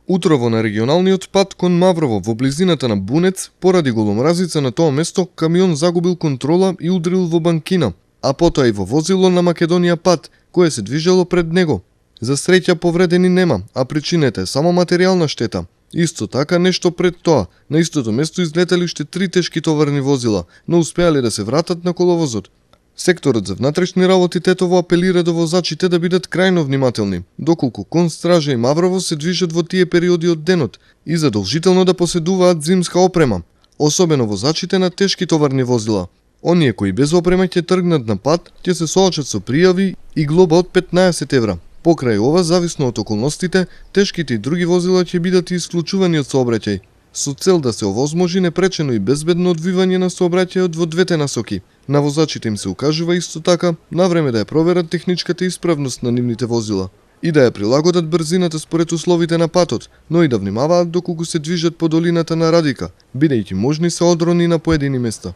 Утрово на регионалниот пат кон Маврово во близината на Бунец, поради голомразица на тоа место, камион загубил контрола и удрил во банкина, а потоа и во возило на Македонија пат, кое се движело пред него. За среќа повредени нема, а причината е само материјална штета. Исто така, нешто пред тоа, на истото место излетели уште 3 тешки товарни возила, но успеале да се вратат на коловозот. Секторот за внатрешни работи Тетово апелира до возачите да бидат крајно внимателни, доколку кон Стража и Маврово се движат во тие периоди од денот и задолжително да поседуваат зимска опрема, особено возачите на тешки товарни возила. Оние кои без опрема ќе тргнат на пат, ќе се соочат со пријави и глоба од 15 евра. Покрај ова, зависно од околностите, тешките и други возила ќе бидат исклучувани од сообраќај, со цел да се овозможи непречено и безбедно одвивање на сообраќајот во двете насоки. На возачите им се укажува исто така на време да ја проверат техничката исправност на нивните возила и да ја прилагодат брзината според условите на патот, но и да внимаваат доколку се движат по долината на Радика, бидејќи можни се одрони на поедини места.